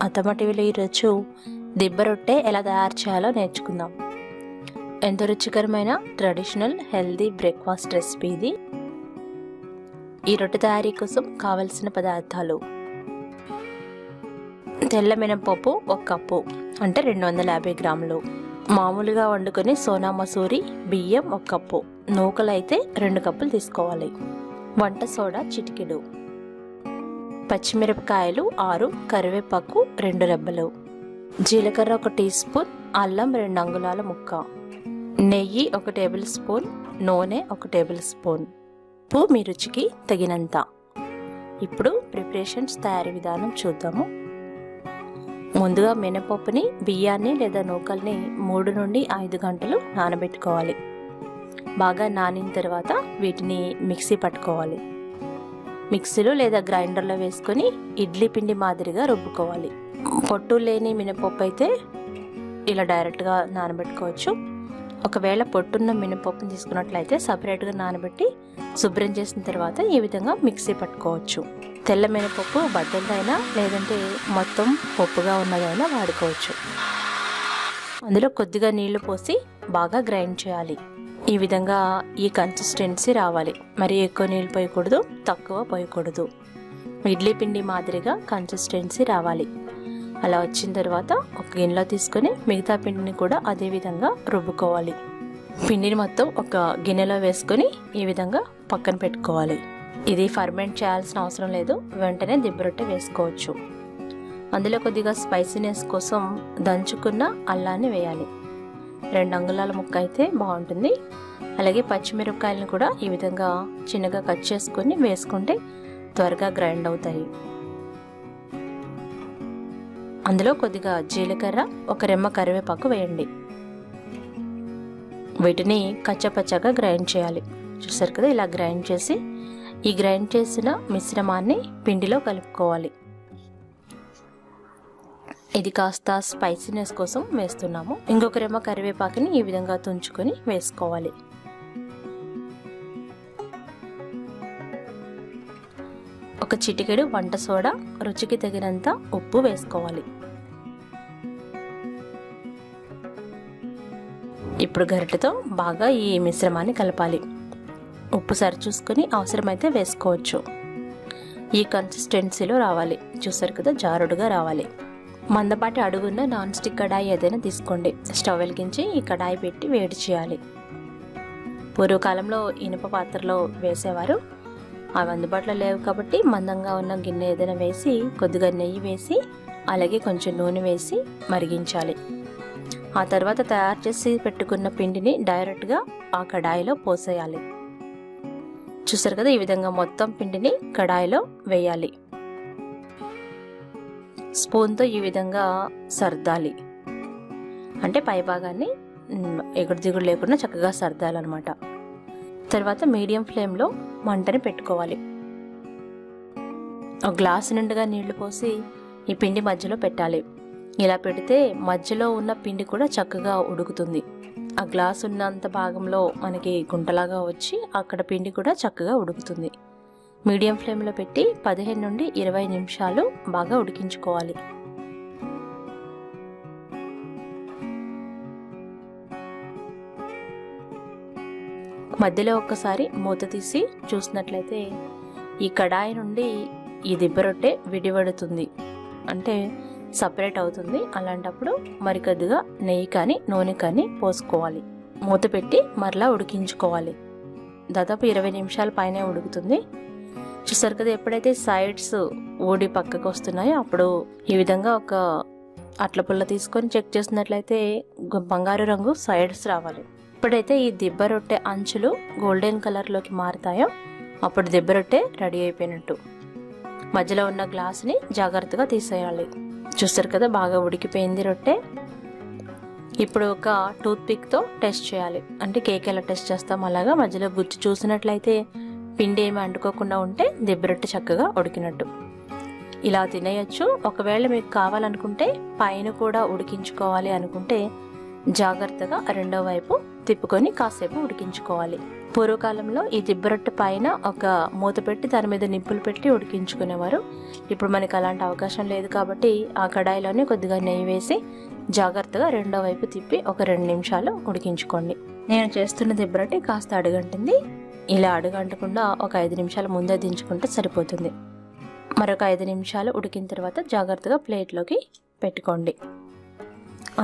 అత్తమ్మ టీవీలో ఈరోజు దిబ్బ రొట్టె ఎలా తయారు చేయాలో నేర్చుకుందాం. ఎంతో రుచికరమైన ట్రెడిషనల్ హెల్దీ బ్రేక్ఫాస్ట్ రెసిపీ ఇది. ఈ రొట్టె తయారీ కోసం కావలసిన పదార్థాలు: తెల్ల మినపప్పు 1 కప్పు అంటే 250 గ్రాములు, మామూలుగా వండుకొని సోనా మసూరి బియ్యం 1 కప్పు, నూకలు అయితే 2 కప్పులు తీసుకోవాలి, వంట సోడా చిటికెడు, పచ్చిమిరపకాయలు 6, కరివేపాకు 2 రెబ్బలు, జీలకర్ర 1 టీ స్పూన్, అల్లం 2 అంగుళాల ముక్క, నెయ్యి 1 టేబుల్ స్పూన్, నూనె 1 టేబుల్ స్పూన్, ఉప్పు మీ రుచికి తగినంత. ఇప్పుడు ప్రిపరేషన్స్ తయారీ విధానం చూద్దాము. ముందుగా మినపప్పుని, బియ్యాన్ని లేదా నూకల్ని 3 నుండి 5 గంటలు నానబెట్టుకోవాలి. బాగా నానిన తర్వాత వీటిని మిక్సీ పట్టుకోవాలి. మిక్సీలో లేదా గ్రైండర్లో వేసుకొని ఇడ్లీ పిండి మాదిరిగా రుబ్బుకోవాలి. పొట్టు లేని మినపప్పు అయితే ఇలా డైరెక్ట్గా నానబెట్టుకోవచ్చు. ఒకవేళ పొట్టున్న మినపప్పుని తీసుకున్నట్లయితే సపరేట్గా నానబెట్టి శుభ్రం చేసిన తర్వాత ఈ విధంగా మిక్సీ పట్టుకోవచ్చు. తెల్ల మినపప్పు బద్దలదైనా లేదంటే మొత్తం పప్పుగా ఉన్నదైనా వాడుకోవచ్చు. అందులో కొద్దిగా నీళ్లు పోసి బాగా గ్రైండ్ చేయాలి. ఈ విధంగా ఈ కన్సిస్టెన్సీ రావాలి. మరి ఎక్కువ నీళ్ళు పోయకూడదు, తక్కువ పోయకూడదు. ఇడ్లీ పిండి మాదిరిగా కన్సిస్టెన్సీ రావాలి. అలా వచ్చిన తర్వాత ఒక గిన్నెలో తీసుకొని మిగతా పిండిని కూడా అదే విధంగా రుబ్బుకోవాలి. పిండిని మొత్తం ఒక గిన్నెలో వేసుకొని ఈ విధంగా పక్కన పెట్టుకోవాలి. ఇది ఫర్మెంట్ చేయాల్సిన అవసరం లేదు, వెంటనే దిబ్బ రొట్టె వేసుకోవచ్చు. అందులో కొద్దిగా స్పైసీనెస్ కోసం దంచుకున్న అల్లాన్ని వేయాలి. 2 అంగుళాల ముక్క అయితే బాగుంటుంది. అలాగే పచ్చిమిరపకాయలను కూడా ఈ విధంగా చిన్నగా కట్ చేసుకొని వేసుకుంటే త్వరగా గ్రైండ్ అవుతాయి. అందులో కొద్దిగా జీలకర్ర, 1 రెమ్మ కరివేపాకు వేయండి. వీటిని కచ్చపచ్చగా గ్రైండ్ చేయాలి. చూసారు కదా, ఇలా గ్రైండ్ చేసి ఈ గ్రైండ్ చేసిన మిశ్రమాన్ని పిండిలో కలుపుకోవాలి. ఇది కాస్త స్పైసీనెస్ కోసం వేస్తున్నాము. ఇంకొక రెమ్మ కరివేపాకుని ఈ విధంగా తుంచుకొని వేసుకోవాలి. ఒక చిటికెడు వంట సోడా, రుచికి తగినంత ఉప్పు వేసుకోవాలి. ఇప్పుడు గరిటెతో బాగా ఈ మిశ్రమాన్ని కలపాలి. ఉప్పు సరిచూసుకొని అవసరమైతే వేసుకోవచ్చు. ఈ కన్సిస్టెన్సీలో రావాలి. చూసారు కదా, జారుడుగా రావాలి. మందపాటి అడుగున్న నాన్ స్టిక్ కడాయి ఏదైనా తీసుకోండి. స్టవ్ వెలిగించి ఈ కడాయి పెట్టి వేడి చేయాలి. పూర్వకాలంలో ఇనుప పాత్రలో వేసేవారు. అవి అందుబాటులో లేవు కాబట్టి మందంగా ఉన్న గిన్నె ఏదైనా వేసి కొద్దిగా నెయ్యి వేసి అలాగే కొంచెం నూనె వేసి మరిగించాలి. ఆ తర్వాత తయారు చేసి పెట్టుకున్న పిండిని డైరెక్ట్గా ఆ కడాయిలో పోసేయాలి. చూసారు కదా, ఈ విధంగా మొత్తం పిండిని కడాయిలో వేయాలి. స్పూన్తో ఈ విధంగా సర్దాలి. అంటే పై భాగాన్ని ఎగుడు దిగుడు లేకుండా చక్కగా సర్దాలన్నమాట. తర్వాత మీడియం ఫ్లేమ్లో మంటని పెట్టుకోవాలి. ఒక గ్లాసు నిండుగా నీళ్లు పోసి ఈ పిండి మధ్యలో పెట్టాలి. ఇలా పెడితే మధ్యలో ఉన్న పిండి కూడా చక్కగా ఉడుకుతుంది. ఆ గ్లాసు ఉన్నంత భాగంలో మనకి గుంటలాగా వచ్చి అక్కడ పిండి కూడా చక్కగా ఉడుకుతుంది. మీడియం ఫ్లేమ్లో పెట్టి 15 నుండి 20 నిమిషాలు బాగా ఉడికించుకోవాలి. మధ్యలో ఒక్కసారి మూత తీసి చూసినట్లయితే ఈ కడాయి నుండి ఈ దిబ్బ రొట్టె విడివడుతుంది, అంటే సపరేట్ అవుతుంది. అలాంటప్పుడు మరి కొద్దిగా నెయ్యి కానీ నూనె కానీ పోసుకోవాలి. మూత పెట్టి మరలా ఉడికించుకోవాలి. దాదాపు 20 నిమిషాల పైనే ఉడుకుతుంది. చూసారు కదా, ఎప్పుడైతే సైడ్స్ ఊడి పక్కకు వస్తున్నాయో అప్పుడు ఈ విధంగా ఒక అట్ల పుల్ల తీసుకొని చెక్ చేసినట్లయితే బంగారు రంగు సైడ్స్ రావాలి. ఎప్పుడైతే ఈ దిబ్బ రొట్టె అంచులు గోల్డెన్ కలర్లోకి మారుతాయో అప్పుడు దిబ్బ రొట్టె రెడీ అయిపోయినట్టు. మధ్యలో ఉన్న గ్లాస్ని జాగ్రత్తగా తీసేయాలి. చూసారు కదా, బాగా ఉడికిపోయింది రొట్టె. ఇప్పుడు ఒక టూత్ పిక్తో టెస్ట్ చేయాలి. అంటే కేక్ ఎలా టెస్ట్ చేస్తాం అలాగా మధ్యలో గుచ్చి చూసినట్లయితే పిండి ఏమి అంటుకోకుండా ఉంటే దిబ్బ రొట్టె చక్కగా ఉడికినట్టు. ఇలా తినేయచ్చు. ఒకవేళ మీకు కావాలనుకుంటే పైన కూడా ఉడికించుకోవాలి అనుకుంటే జాగ్రత్తగా రెండో వైపు తిప్పుకొని కాసేపు ఉడికించుకోవాలి. పూర్వకాలంలో ఈ దిబ్బరొట్టె పైన ఒక మూత పెట్టి దాని మీద నిప్పులు పెట్టి ఉడికించుకునేవారు. ఇప్పుడు మనకి అలాంటి అవకాశం లేదు కాబట్టి ఆ కడాయిలోనే కొద్దిగా నెయ్యి వేసి జాగ్రత్తగా రెండో వైపు తిప్పి ఒక 2 నిమిషాలు ఉడికించుకోండి. నేను చేస్తున్న దిబ్బరొట్టె కాస్త అడుగంటుంది. ఇలా అడుగంటకుండా ఒక 5 నిమిషాల ముందే దించుకుంటే సరిపోతుంది. మరొక 5 నిమిషాలు ఉడికిన తర్వాత జాగ్రత్తగా ప్లేట్లోకి పెట్టుకోండి.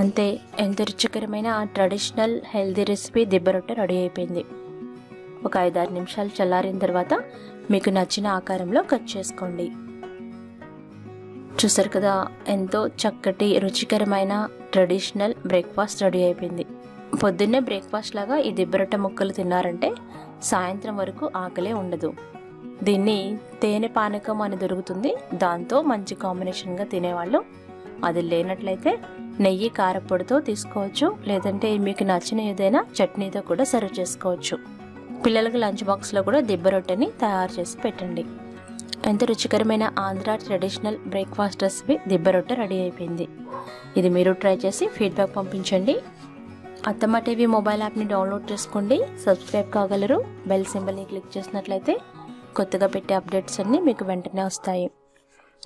అంతే, ఎంతో రుచికరమైన ట్రెడిషనల్ హెల్దీ రెసిపీ దిబ్బరొట్టె రెడీ అయిపోయింది. ఒక 5-6 నిమిషాలు చల్లారిన తర్వాత మీకు నచ్చిన ఆకారంలో కట్ చేసుకోండి. చూసారు కదా, ఎంతో చక్కటి రుచికరమైన ట్రెడిషనల్ బ్రేక్ఫాస్ట్ రెడీ అయిపోయింది. పొద్దున్నే బ్రేక్ఫాస్ట్ లాగా ఈ దిబ్బరొట్టె ముక్కలు తిన్నారంటే సాయంత్రం వరకు ఆకలే ఉండదు. దీన్ని తేనె పానకం అని దొరుకుతుంది, దాంతో మంచి కాంబినేషన్గా తినేవాళ్ళు. అది లేనట్లయితే నెయ్యి కారపొడితో తీసుకోవచ్చు, లేదంటే మీకు నచ్చిన ఏదైనా చట్నీతో కూడా సర్వ్ చేసుకోవచ్చు. పిల్లలకి లంచ్ బాక్స్లో కూడా దిబ్బరొట్టెని తయారు చేసి పెట్టండి. ఎంతో రుచికరమైన ఆంధ్ర ట్రెడిషనల్ బ్రేక్ఫాస్ట్ రెసిపీ దిబ్బరొట్టె రెడీ అయిపోయింది. ఇది మీరు ట్రై చేసి ఫీడ్బ్యాక్ పంపించండి. అత్తమ్మ టీవీ మొబైల్ యాప్ని డౌన్లోడ్ చేసుకోండి, సబ్స్క్రైబ్ కాగలరు. బెల్ సింబల్ని క్లిక్ చేసినట్లయితే కొత్తగా పెట్టే అప్డేట్స్ అన్నీ మీకు వెంటనే వస్తాయి.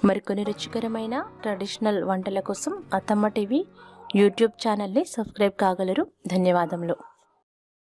మరికొన్ని రుచికరమైన ట్రెడిషనల్ వంటల కోసం అత్తమ్మ టీవీ యూట్యూబ్ ఛానల్ని సబ్స్క్రైబ్ కాగలరు. ధన్యవాదములు.